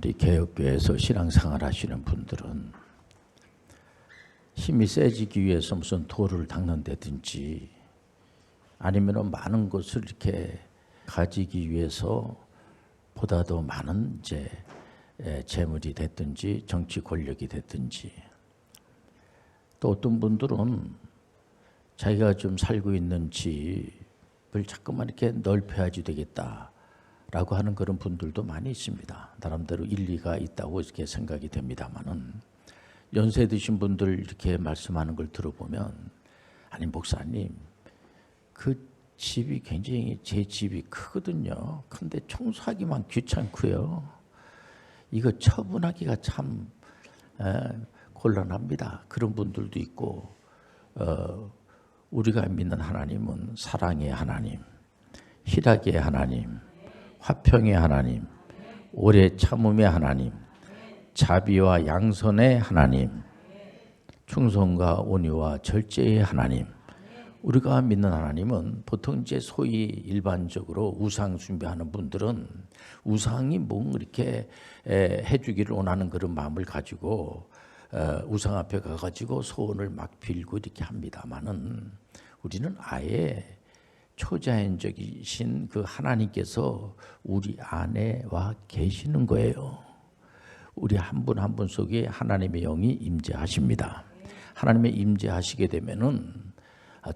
우리 개혁교회에서 신앙생활 하시는 분들은 힘이 세지기 위해서 무슨 돌을 닦는다든지 아니면 많은 것을 이렇게 가지기 위해서 보다 더 많은 재물이 됐든지 정치 권력이 됐든지, 또 어떤 분들은 자기가 좀 살고 있는 집을 자꾸만 이렇게 넓혀야지 되겠다라고 하는 그런 분들도 많이 있습니다. 나름대로 일리가 있다고 이렇게 생각이 됩니다만은, 연세 드신 분들 이렇게 말씀하는 걸 들어보면, 아니 목사님, 그 집이 굉장히 제 집이 크거든요. 근데 청소하기만 귀찮고요. 이거 처분하기가 참 곤란합니다. 그런 분들도 있고, 우리가 믿는 하나님은 사랑의 하나님, 희락의 하나님, 화평의 하나님, 오래 참음의 하나님, 자비와 양선의 하나님, 충성과 온유와 절제의 하나님. 우리가 믿는 하나님은 보통 이제 소위 일반적으로 우상 숭배하는 분들은 우상이 뭔가 이렇게 해주기를 원하는 그런 마음을 가지고 우상 앞에 가가지고 소원을 막 빌고 이렇게 합니다만은, 우리는 아예 초자연적이신 그 하나님께서 우리 안에 와 계시는 거예요. 우리 한 분 한 분 속에 하나님의 영이 임재하십니다. 하나님의 임재하시게 되면은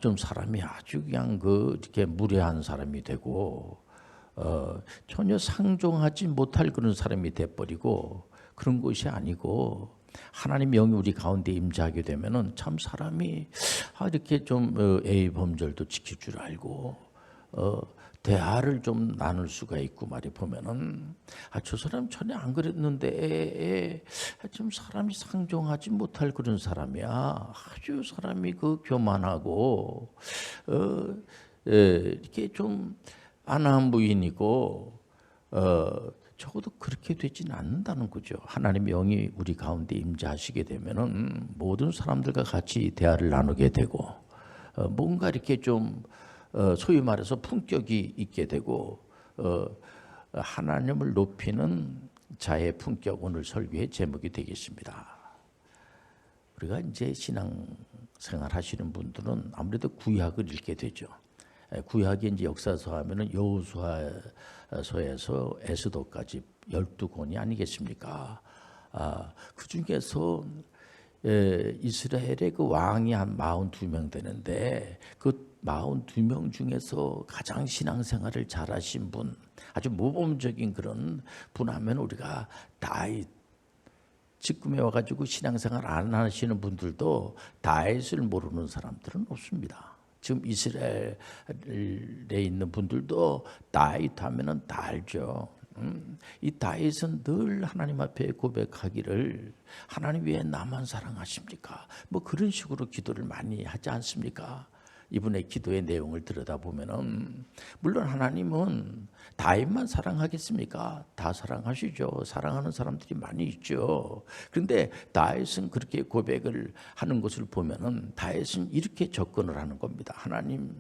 좀 사람이 아주 그냥 이렇게 무례한 사람이 되고, 전혀 상종하지 못할 그런 사람이 돼버리고, 그런 것이 아니고 하나님 영이 우리 가운데 임재하게 되면은 참 사람이 이렇게 좀 예의 범절도 지킬 줄 알고, 대화를 좀 나눌 수가 있고 말이 보면은, 저 사람 전혀 안 그랬는데 좀 사람이 상종하지 못할 그런 사람이야. 아주 사람이 교만하고 이렇게 좀 안하무인이고, 적어도 그렇게 되지는 않는다는 거죠. 하나님의 영이 우리 가운데 임재하시게 되면은 모든 사람들과 같이 대화를 나누게 되고, 뭔가 이렇게 좀 소위 말해서 품격이 있게 되고, 하나님을 높이는 자의 품격, 오늘 설교의 제목이 되겠습니다. 우리가 이제 신앙생활 하시는 분들은 아무래도 구약을 읽게 되죠. 구약이 이제 역사서 하면은 여호수아서에서 에스더까지 12권이 아니겠습니까? 그 중에서 이스라엘의 그 왕이 한 42명 되는데, 그 42명 중에서 가장 신앙생활을 잘하신 분, 아주 모범적인 그런 분 하면 우리가 다윗, 지금에 와가지고 신앙생활 안 하시는 분들도 다윗을 모르는 사람들은 없습니다. 지금 이스라엘에 있는 분들도 다윗 하면은 다 알죠. 이 다윗은 늘 하나님 앞에 고백하기를, 하나님 왜 나만 사랑하십니까? 뭐 그런 식으로 기도를 많이 하지 않습니까? 이분의 기도의 내용을 들여다보면은, 물론 하나님은 다윗만 사랑하겠습니까? 다 사랑하시죠. 사랑하는 사람들이 많이 있죠. 그런데 다윗은 그렇게 고백을 하는 것을 보면은, 다윗은 이렇게 접근을 하는 겁니다. 하나님,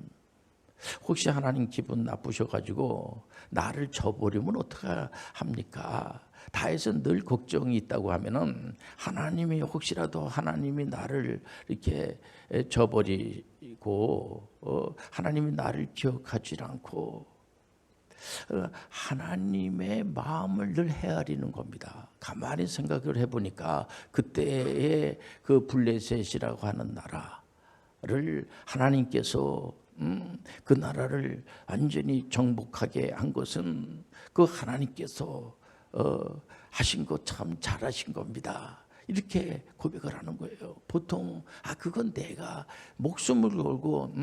혹시 하나님 기분 나쁘셔가지고 나를 저버리면 어떡합니까? 다윗은 늘 걱정이 있다고 하면은, 하나님이 혹시라도 하나님이 나를 이렇게 저버리고 하나님이 나를 기억하지 않고, 하나님의 마음을 늘 헤아리는 겁니다. 가만히 생각을 해보니까 그때의 그 블레셋이라고 하는 나라를 하나님께서 그 나라를 완전히 정복하게 한 것은 그 하나님께서 하신 거 참 잘하신 겁니다. 이렇게 고백을 하는 거예요. 보통 그건 내가 목숨을 걸고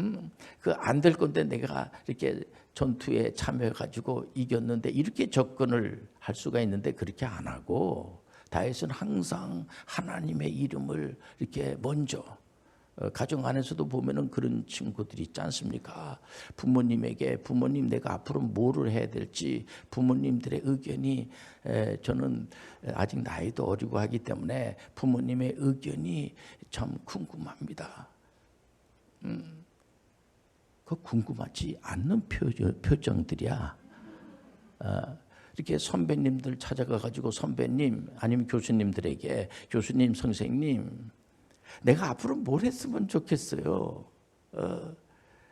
그 안 될 건데 내가 이렇게 전투에 참여해가지고 이겼는데, 이렇게 접근을 할 수가 있는데 그렇게 안 하고, 다윗은 항상 하나님의 이름을 이렇게 먼저, 가정 안에서도 보면은 그런 친구들이 있지 않습니까? 부모님에게, 부모님 내가 앞으로 뭐를 해야 될지, 부모님들의 의견이, 저는 아직 나이도 어리고 하기 때문에 부모님의 의견이 참 궁금합니다. 그 궁금하지 않는 표정들이야. 이렇게 선배님들 찾아가 가지고 선배님 아니면 교수님들에게 교수님 선생님 내가 앞으로 뭘 했으면 좋겠어요.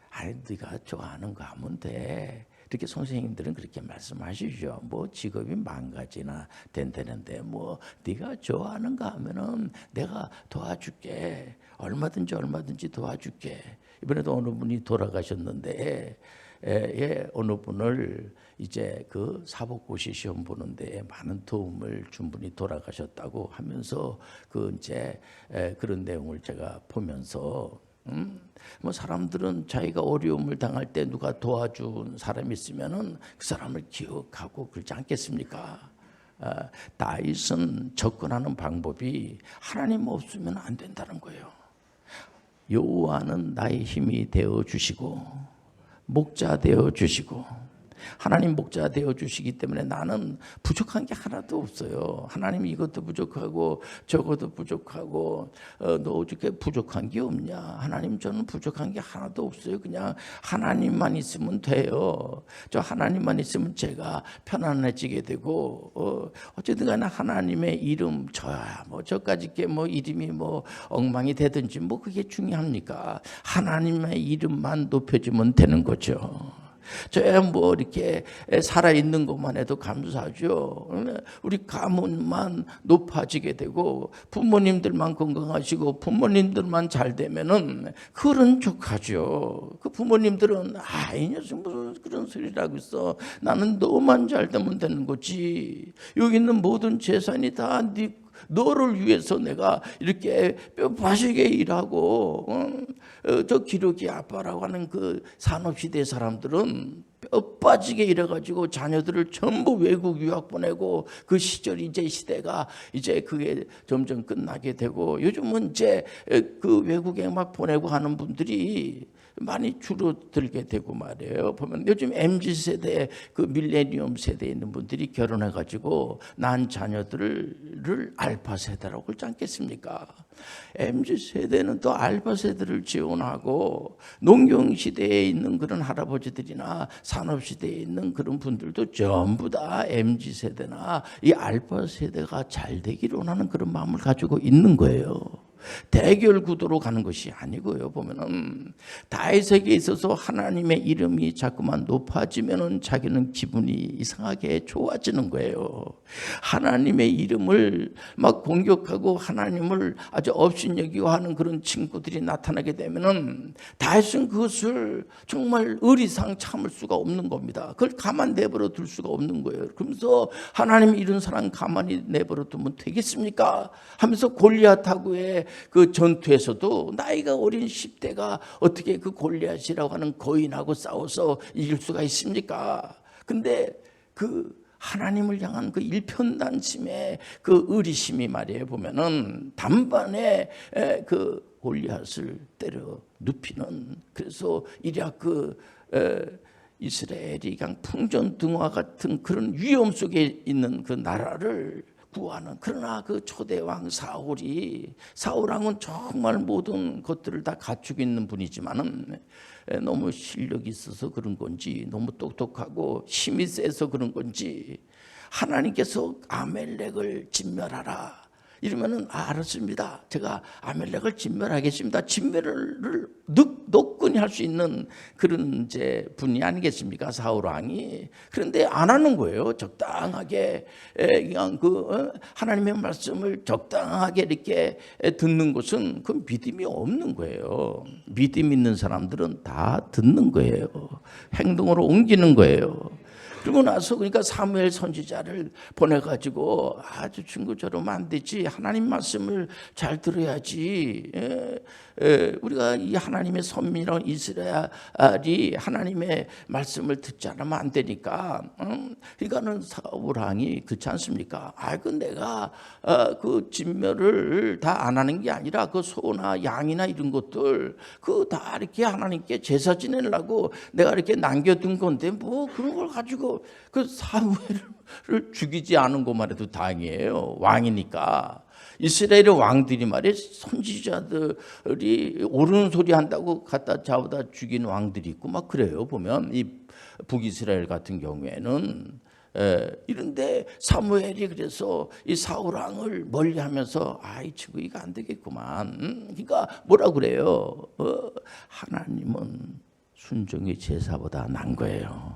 아니 네가 좋아하는 거 하면 돼. 이렇게 선생님들은 그렇게 말씀하시죠. 뭐 직업이 망가지나 된다는데 뭐 네가 좋아하는 거 하면은 내가 도와줄게. 얼마든지 도와줄게. 이번에도 어느 분이 돌아가셨는데 어느 분을 이제 그 사법고시 시험 보는데 많은 도움을 준 분이 돌아가셨다고 하면서 그 이제 그런 내용을 제가 보면서 뭐 사람들은 자기가 어려움을 당할 때 누가 도와준 사람이 있으면은 그 사람을 기억하고 그러지 않겠습니까? 다윗은 접근하는 방법이 하나님 없으면 안 된다는 거예요. 여호와는 나의 힘이 되어 주시고 목자 되어 주시고 하나님 목자 되어 주시기 때문에 나는 부족한 게 하나도 없어요. 하나님이 이것도 부족하고 저것도 부족하고 너 어떻게 부족한 게 없냐? 하나님 저는 부족한 게 하나도 없어요. 그냥 하나님만 있으면 돼요. 저 하나님만 있으면 제가 편안해지게 되고 어쨌든 간에 하나님의 이름 저야 뭐 저까지 게 뭐 이름이 뭐 엉망이 되든지 뭐 그게 중요합니까? 하나님의 이름만 높여주면 되는 거죠. 저야 뭐 이렇게 살아있는 것만 해도 감사하죠. 우리 가문만 높아지게 되고 부모님들만 건강하시고 부모님들만 잘 되면은 그런 족하죠. 그 부모님들은 이 녀석 무슨 그런 소리를 하고 있어. 나는 너만 잘 되면 되는 거지. 여기 있는 모든 재산이 다 네 너를 위해서 내가 이렇게 뼈빠지게 일하고 저 기러기 아빠라고 하는 그 산업시대 사람들은 뼈빠지게 일해가지고 자녀들을 전부 외국 유학 보내고 그 시절이 이제 시대가 이제 그게 점점 끝나게 되고 요즘은 이제 그 외국에 막 보내고 하는 분들이 많이 줄어들게 되고 말이에요. 보면 요즘 MZ세대 그 밀레니엄 세대에 있는 분들이 결혼해가지고 난 자녀들을 알파세대라고 그러지 않겠습니까? MZ세대는 또 알파세대를 지원하고 농경시대에 있는 그런 할아버지들이나 산업시대에 있는 그런 분들도 전부 다 MZ세대나 이 알파세대가 잘 되기를 원하는 그런 마음을 가지고 있는 거예요. 대결 구도로 가는 것이 아니고요. 보면은 다윗에게 있어서 하나님의 이름이 자꾸만 높아지면은 자기는 기분이 이상하게 좋아지는 거예요. 하나님의 이름을 막 공격하고 하나님을 아주 업신여기고 하는 그런 친구들이 나타나게 되면은 다윗은 그것을 정말 의리상 참을 수가 없는 겁니다. 그걸 가만 내버려 둘 수가 없는 거예요. 그러면서 하나님이 이런 사람 가만히 내버려 두면 되겠습니까? 하면서 골리앗하고의 그 전투에서도 나이가 어린 10대가 어떻게 그 골리앗이라고 하는 거인하고 싸워서 이길 수가 있습니까? 근데 그 하나님을 향한 그 일편단심의 그 의리심이 말이에요. 보면은 단번에 그 골리앗을 때려 눕히는, 그래서 이략 그 이스라엘이 그냥 풍전등화 같은 그런 위험 속에 있는 그 나라를 구하는, 그러나 그 초대왕 사울왕은 정말 모든 것들을 다 갖추고 있는 분이지만은 너무 실력이 있어서 그런 건지 너무 똑똑하고 힘이 세서 그런 건지 하나님께서 아멜렉을 진멸하라 이러면은 알았습니다. 제가 아멜렉을 진멸하겠습니다. 진멸을 노건히 할 수 있는 그런 이제 분이 아니겠습니까? 사울 왕이. 그런데 안 하는 거예요. 적당하게 그냥 그 하나님의 말씀을 적당하게 이렇게 듣는 것은 그 믿음이 없는 거예요. 믿음 있는 사람들은 다 듣는 거예요. 행동으로 옮기는 거예요. 그리고 나서 그러니까 사무엘 선지자를 보내가지고 아주 친구처럼 안 되지, 하나님 말씀을 잘 들어야지. 우리가 이 하나님의 선민이라는 이스라엘이 하나님의 말씀을 듣지 않으면 안 되니까. 그러니까는 사울 왕이 그렇지 않습니까? 그 내가 그 진멸을 다 안 하는 게 아니라 그 소나 양이나 이런 것들 그 다 이렇게 하나님께 제사 지내려고 내가 이렇게 남겨둔 건데 뭐 그런 걸 가지고 그 사무엘을 죽이지 않은 것만 해도 다행이에요. 왕이니까. 이스라엘의 왕들이 말이에요, 선지자들이 옳은 소리 한다고 갖다 잡아다 죽인 왕들이 있고 막 그래요. 보면 이 북이스라엘 같은 경우에는 이런데 사무엘이 그래서 이 사울 왕을 멀리하면서 이 친구 이거 안 되겠구만. 그러니까 뭐라 그래요? 하나님은 순종이 제사보다 난 거예요.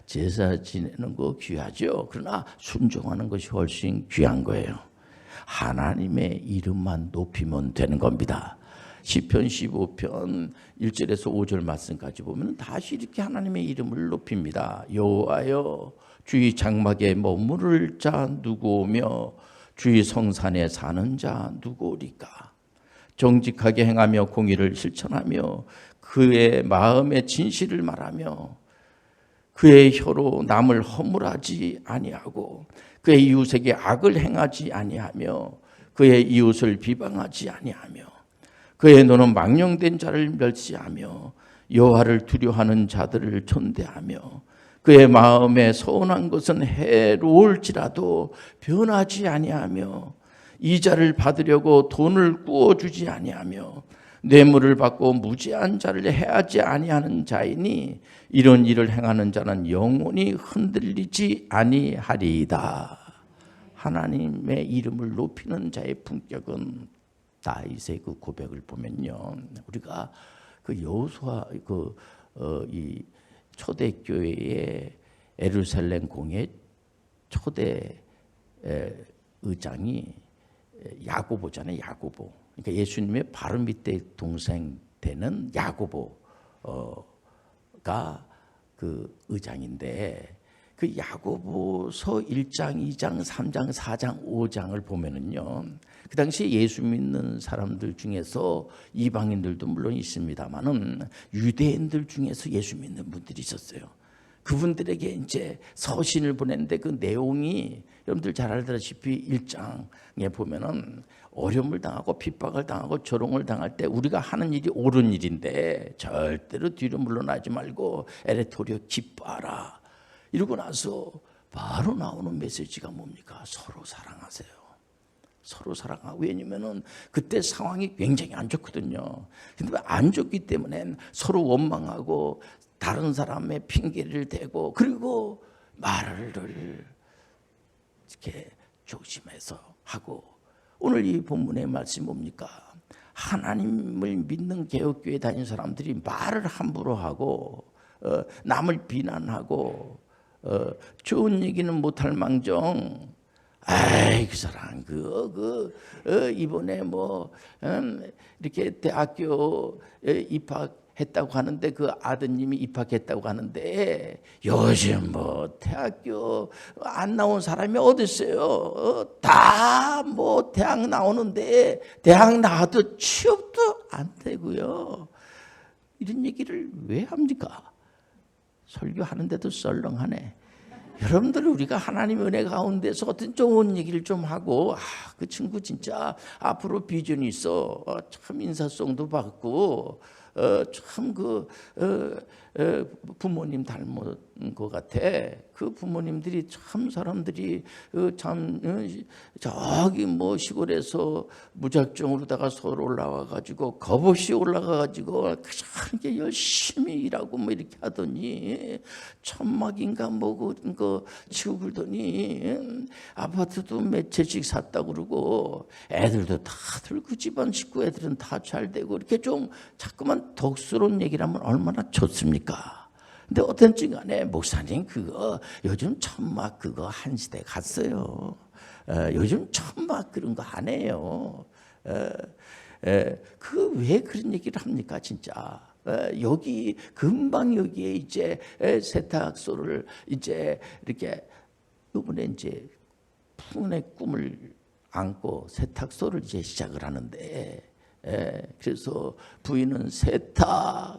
제사 지내는 거 귀하죠. 그러나 순종하는 것이 훨씬 귀한 거예요. 하나님의 이름만 높이면 되는 겁니다. 시편 15편 1절에서 5절 말씀까지 보면 다시 이렇게 하나님의 이름을 높입니다. 여호와여 주의 장막에 머무를 자 누구오며 주의 성산에 사는 자 누구오리까. 정직하게 행하며 공의를 실천하며 그의 마음의 진실을 말하며 그의 혀로 남을 허물하지 아니하고 그의 이웃에게 악을 행하지 아니하며 그의 이웃을 비방하지 아니하며 그의 눈은 망령된 자를 멸시하며 여호와를 두려워하는 자들을 존대하며 그의 마음에 서운한 것은 해로울지라도 변하지 아니하며 이자를 받으려고 돈을 구워주지 아니하며 뇌물을 받고 무지한 자를 해하지 아니하는 자이니 이런 일을 행하는 자는 영원히 흔들리지 아니하리이다. 하나님의 이름을 높이는 자의 품격은 다윗의 그 고백을 보면요, 우리가 그 여호수아 이 초대교회의 예루살렘 공의 초대 의장이 야고보잖아요. 야고보. 그러니까 예수님의 바로 밑에 동생 되는 야고보가 그 의장인데 그 야고보서 1장, 2장, 3장, 4장, 5장을 보면은요, 그 당시에 예수 믿는 사람들 중에서 이방인들도 물론 있습니다만은 유대인들 중에서 예수 믿는 분들이 있었어요. 그분들에게 이제 서신을 보냈는데 그 내용이 여러분들 잘 알다시피 1장에 보면은 어려움을 당하고 핍박을 당하고 조롱을 당할 때 우리가 하는 일이 옳은 일인데 절대로 뒤로 물러나지 말고 에레토리오 기뻐하라. 이러고 나서 바로 나오는 메시지가 뭡니까? 서로 사랑하세요. 서로 사랑하고. 왜냐면은 그때 상황이 굉장히 안 좋거든요. 근데 안 좋기 때문에 서로 원망하고 다른 사람의 핑계를 대고 그리고 말을 이렇게 조심해서 하고. 오늘 이 본문의 말씀이 뭡니까? 하나님을 믿는 개혁교회 다니는 사람들이 말을 함부로 하고 남을 비난하고 좋은 얘기는 못할 망정 아이 그 사람 이번에 뭐 이렇게 대학교 입학했다고 하는데 그 아드님이 입학했다고 하는데 요즘 뭐 대학교 안 나온 사람이 어디 있어요? 다 뭐 대학 나오는데 대학 나와도 취업도 안 되고요. 이런 얘기를 왜 합니까? 설교하는데도 썰렁하네. 여러분들 우리가 하나님의 은혜 가운데서 어떤 좋은 얘기를 좀 하고 그 친구 진짜 앞으로 비전이 있어. 참 인사성도 받고 참 부모님 닮은 것 같아. 그 부모님들이 참 사람들이 참 저기 뭐 시골에서 무작정으로다가 서울 올라와 가지고 겁없이 올라가 가지고 그렇게 열심히 일하고 뭐 이렇게 하더니 천막인가 뭐 그거 치고 그러더니 아파트도 몇 채씩 샀다고 그러고 애들도 다들 그 집안 식구 애들은 다 잘 되고 이렇게 좀 자꾸만 덕스러운 얘기를 하면 얼마나 좋습니까? 근데 어떤지 간에 목사님 그거 요즘 천막 그거 한 시대 갔어요. 요즘 천막 그런 거 안 해요. 그 왜 그런 얘기를 합니까 진짜? 여기 금방 여기에 이제 세탁소를 이제 이렇게 이번에 이제 푸른의 꿈을 안고 세탁소를 이제 시작을 하는데 그래서 부인은 세탁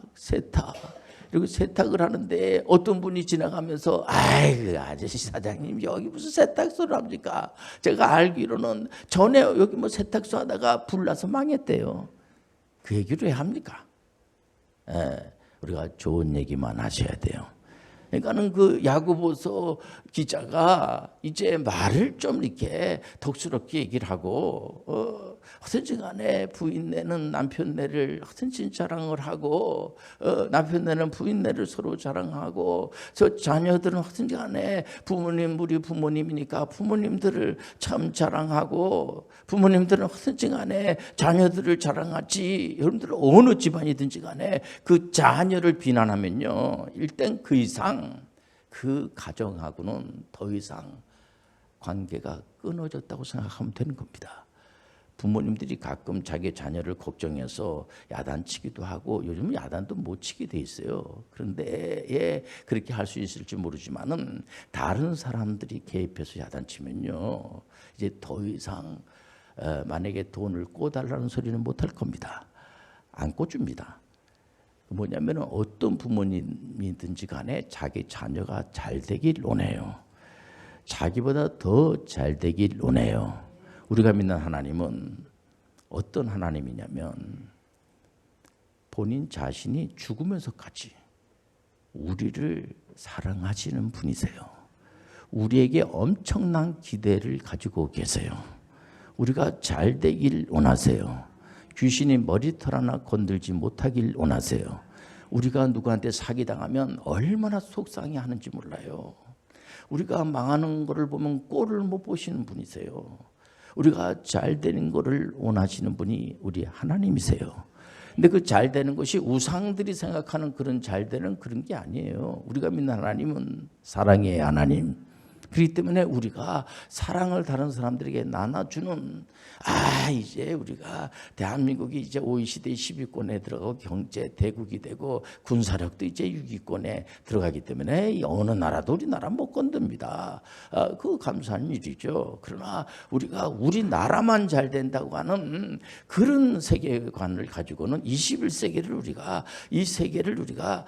그리고 세탁을 하는데 어떤 분이 지나가면서 아이 아저씨 사장님 여기 무슨 세탁소를 합니까? 제가 알기로는 전에 여기 뭐 세탁소 하다가 불나서 망했대요. 그 얘기를 왜 합니까? 우리가 좋은 얘기만 하셔야 돼요. 그러니까는 그 야고보서 기자가 이제 말을 좀 이렇게 덕스럽게 얘기를 하고 어떤지 간에 부인네는 남편네를 어떤지 자랑을 하고 남편네는 부인네를 서로 자랑하고 저 자녀들은 어떤지 간에 우리 부모님이니까 부모님들을 참 자랑하고 부모님들은 어떤지 간에 자녀들을 자랑하지. 여러분들 어느 집안이든지 간에 그 자녀를 비난하면요, 일단 그 이상 그 가정하고는 더 이상 관계가 끊어졌다고 생각하면 되는 겁니다. 부모님들이 가끔 자기 자녀를 걱정해서 야단치기도 하고 요즘은 야단도 못 치게 돼 있어요. 그런데 그렇게 할 수 있을지 모르지만은 다른 사람들이 개입해서 야단치면요, 이제 더 이상 만약에 돈을 꿔달라는 소리는 못 할 겁니다. 안 꿔줍니다. 뭐냐면은 어떤 부모님이든지 간에 자기 자녀가 잘 되길 원해요. 자기보다 더 잘 되길 원해요. 우리가 믿는 하나님은 어떤 하나님이냐면 본인 자신이 죽으면서까지 우리를 사랑하시는 분이세요. 우리에게 엄청난 기대를 가지고 계세요. 우리가 잘 되길 원하세요. 귀신이 머리털 하나 건들지 못하길 원하세요. 우리가 누구한테 사기당하면 얼마나 속상해하는지 몰라요. 우리가 망하는 것을 보면 꼴을 못 보시는 분이세요. 우리가 잘 되는 것을 원하시는 분이 우리 하나님이세요. 근데 그 잘 되는 것이 우상들이 생각하는 그런 잘 되는 그런 게 아니에요. 우리가 믿는 하나님은 사랑의 하나님. 그렇기 때문에 우리가 사랑을 다른 사람들에게 나눠주는, 이제 우리가 대한민국이 이제 OECD 10위권에 들어가고 경제 대국이 되고 군사력도 이제 6위권에 들어가기 때문에 어느 나라도 우리나라 못 건듭니다. 그거 감사한 일이죠. 그러나 우리가 우리나라만 잘 된다고 하는 그런 세계관을 가지고는 21세기를 우리가, 이 세계를 우리가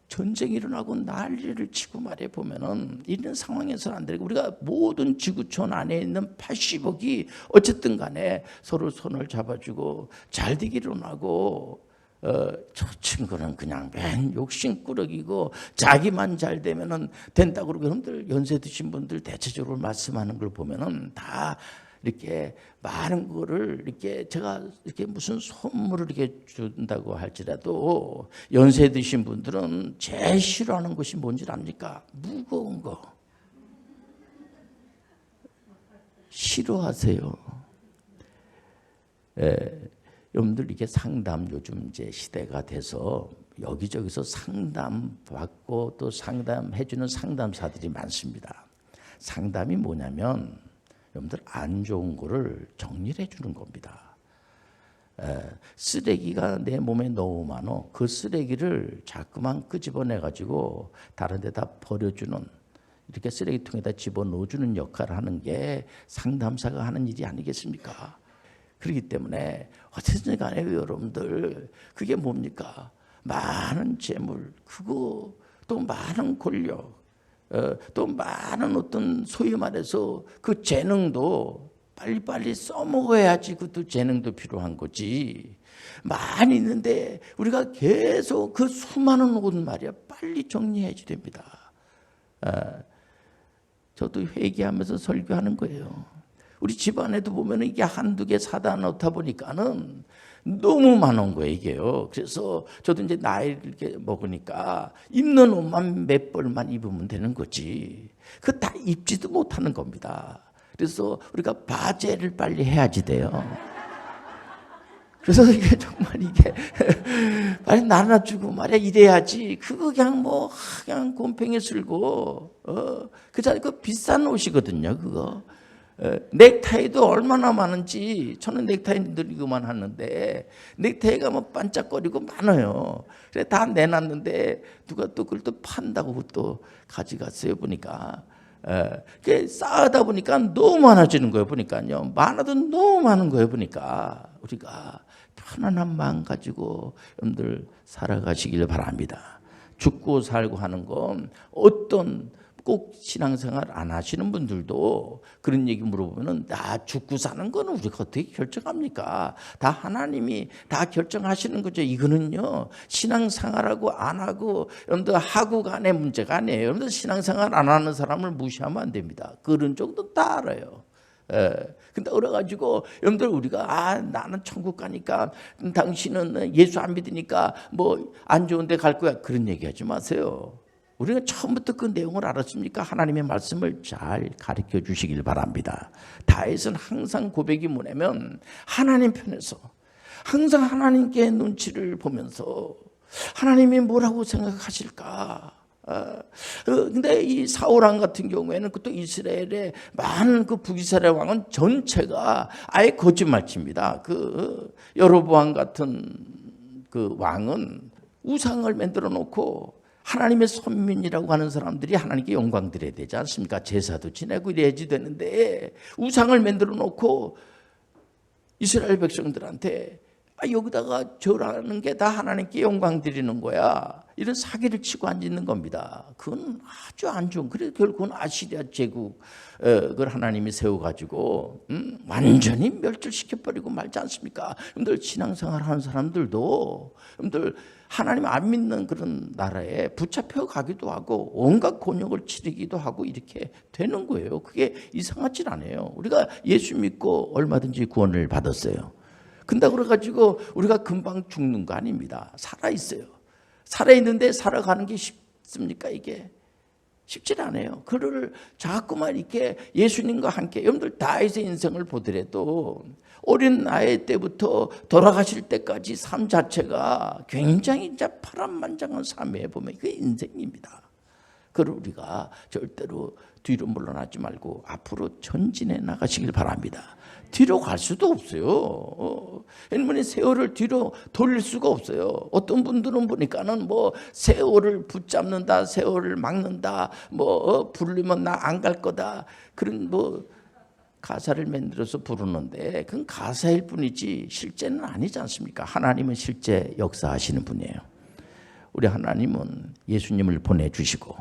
전쟁이 일어나고 난리를 치고 말해 보면은 이런 상황에서는 안 되고, 우리가 모든 지구촌 안에 있는 80억이 어쨌든 간에 서로 손을 잡아주고 잘 되기를 원하고, 저 친구는 그냥 맨 욕심꾸러기고 자기만 잘 되면은 된다고 그러고, 여러분들 연세 드신 분들 대체적으로 말씀하는 걸 보면은 다 이렇게 많은 거를 이렇게 제가 이렇게 무슨 선물을 이렇게 준다고 할지라도 연세 드신 분들은 제일 싫어하는 것이 뭔지 압니까? 무거운 거 싫어하세요. 여러분들 이게 상담, 요즘 이제 시대가 돼서 여기저기서 상담 받고 또 상담해주는 상담사들이 많습니다. 상담이 뭐냐면 여러분들 안 좋은 거를 정리를 해주는 겁니다. 쓰레기가 내 몸에 너무 많어. 그 쓰레기를 자꾸만 끄집어내가지고 다른 데다 버려주는, 이렇게 쓰레기통에다 집어넣어주는 역할을 하는 게 상담사가 하는 일이 아니겠습니까? 그렇기 때문에 어쨌든 간에 여러분들 그게 뭡니까? 많은 재물, 그거 또 많은 권력, 또 많은 어떤 소위 말해서 그 재능도 빨리빨리 써먹어야지 그것도 재능도 필요한 거지. 많이 있는데 우리가 계속 그 수많은 옷 말이야 빨리 정리해야지 됩니다. 저도 회개하면서 설교하는 거예요. 우리 집안에도 보면 이게 한두 개 사다 놓다 보니까는 너무 많은 거예요, 이게요. 그래서 저도 이제 나이를 이렇게 먹으니까 입는 옷만 몇 벌만 입으면 되는 거지. 그거 다 입지도 못하는 겁니다. 그래서 우리가 바제를 빨리 해야지 돼요. 그래서 이게 정말 이게 빨리 나눠주고 말이야 이래야지. 그거 그냥 곰팡이 쓸고 그 비싼 옷이거든요, 그거. 넥타이도 얼마나 많은지, 저는 넥타이 늘 이거만 하는데 넥타이가 뭐 반짝거리고 많아요. 그래 다 내놨는데 누가 또 그걸 또 판다고 또 가져갔어요. 보니까 그게 쌓아다 보니까 너무 많아지는 거예요. 보니까요, 많아도 너무 많은 거예요. 보니까 우리가 편안한 마음 가지고 여러분들 살아가시길 바랍니다. 죽고 살고 하는 건 어떤, 꼭 신앙생활 안 하시는 분들도 그런 얘기 물어보면은 나 죽고 사는 거는 우리가 어떻게 결정합니까? 다 하나님이 다 결정하시는 거죠. 이거는요, 신앙생활하고 안 하고 여러분들 하고 간의 문제가 아니에요. 여러분들 신앙생활 안 하는 사람을 무시하면 안 됩니다. 그런 정도 다 알아요. 근데 그래가지고 여러분들 우리가 나는 천국 가니까 당신은 예수 안 믿으니까 뭐 안 좋은 데 갈 거야. 그런 얘기하지 마세요. 우리가 처음부터 그 내용을 알았습니까? 하나님의 말씀을 잘 가르쳐 주시길 바랍니다. 다윗은 항상 고백이 뭐냐면 하나님 편에서 항상 하나님께 눈치를 보면서 하나님이 뭐라고 생각하실까? 근데 이 사울왕 같은 경우에는 또 이스라엘의 많은 그 북이스라엘 왕은 전체가 아예 거짓말칩니다. 그 여로보암 같은 그 왕은 우상을 만들어 놓고 하나님의 선민이라고 하는 사람들이 하나님께 영광 드려야 되지 않습니까? 제사도 지내고 이래야지 되는데 우상을 만들어 놓고 이스라엘 백성들한테 여기다가 절하는 게 다 하나님께 영광 드리는 거야. 이런 사기를 치고 앉는 겁니다. 그건 아주 안 좋은. 그래서 결국은 아시리아 제국을 하나님이 세워가지고 완전히 멸절시켜버리고 말지 않습니까? 여러분들 신앙생활 하는 사람들도 여러분들 하나님 안 믿는 그런 나라에 붙잡혀 가기도 하고 온갖 곤욕을 치르기도 하고 이렇게 되는 거예요. 그게 이상하진 않아요. 우리가 예수 믿고 얼마든지 구원을 받았어요. 근데 그래가지고 우리가 금방 죽는 거 아닙니다. 살아있어요. 살아있는데 살아가는 게 쉽습니까? 이게 쉽지 않아요. 그를 자꾸만 이렇게 예수님과 함께 여러분들 다윗의 인생을 보더라도 어린 나이 때부터 돌아가실 때까지 삶 자체가 굉장히 이제 파란만장한 삶에 보면 그게 인생입니다. 그걸 우리가 절대로 뒤로 물러나지 말고 앞으로 전진해 나가시길 바랍니다. 뒤로 갈 수도 없어요. 왜냐면 세월을 뒤로 돌릴 수가 없어요. 어떤 분들은 보니까는 뭐 세월을 붙잡는다, 세월을 막는다, 뭐 부르면 나 안 갈 거다 그런 뭐 가사를 만들어서 부르는데 그건 가사일 뿐이지 실제는 아니지 않습니까? 하나님은 실제 역사하시는 분이에요. 우리 하나님은 예수님을 보내주시고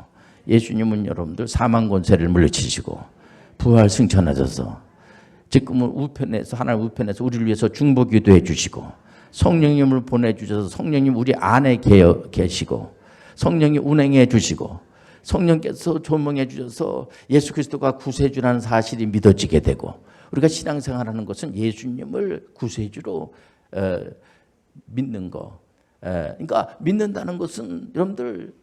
예수님은 여러분들 사망 권세를 물리치시고 부활 승천하셔서 지금은 우편에서 하나님 우편에서 우리를 위해서 중보기도 해주시고 성령님을 보내주셔서 성령님 우리 안에 계시고 성령이 운행해 주시고 성령께서 조명해 주셔서 예수 그리스도가 구세주라는 사실이 믿어지게 되고 우리가 신앙생활하는 것은 예수님을 구세주로 믿는 거. 그러니까 믿는다는 것은 여러분들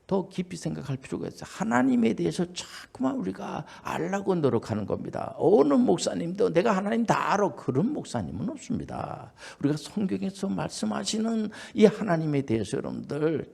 더 깊이 생각할 필요가 있어요. 하나님에 대해서 자꾸만 우리가 알라고 노력하는 겁니다. 어느 목사님도 내가 하나님 다 알아. 그런 목사님은 없습니다. 우리가 성경에서 말씀하시는 이 하나님에 대해서 여러분들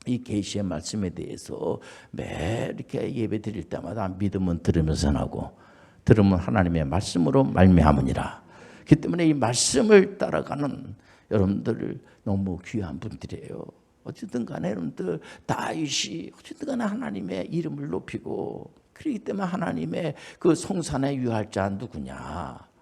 이 계시의 말씀에 대해서 매일 이렇게 예배 드릴 때마다 믿음은 들으면서 나고 들으면 하나님의 말씀으로 말미암으니라. 그렇기 때문에 이 말씀을 따라가는 여러분들 너무 귀한 분들이에요. 어쨌든 간에 여러분들 다윗이 어쨌든 간에 하나님의 이름을 높이고 그렇기 때문에 하나님의 그 성산에 유할 자 누구냐.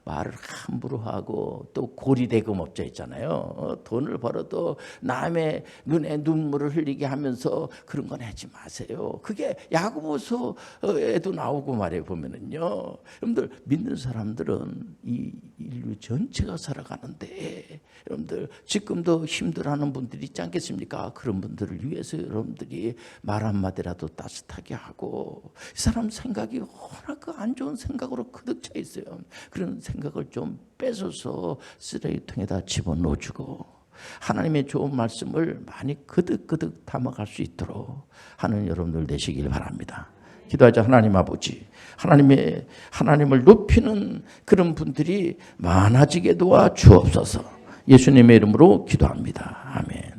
말을 함부로 하고 또 고리대금업자 있잖아요. 돈을 벌어도 남의 눈에 눈물을 흘리게 하면서 그런 건 하지 마세요. 그게 야고보서에도 나오고 말해 보면은요. 여러분들 믿는 사람들은 이 인류 전체가 살아가는데 여러분들 지금도 힘들어하는 분들이 있지 않겠습니까? 그런 분들을 위해서 여러분들이 말 한마디라도 따뜻하게 하고 이 사람 생각이 워낙 그 안 좋은 생각으로 가득 차 있어요. 그런 생각을 좀 뺏어서 쓰레기통에다 집어넣어주고 하나님의 좋은 말씀을 많이 그득그득 담아갈 수 있도록 하는 여러분들 되시길 바랍니다. 기도하자. 하나님 아버지, 하나님을 높이는 그런 분들이 많아지게 도와 주옵소서. 예수님의 이름으로 기도합니다. 아멘.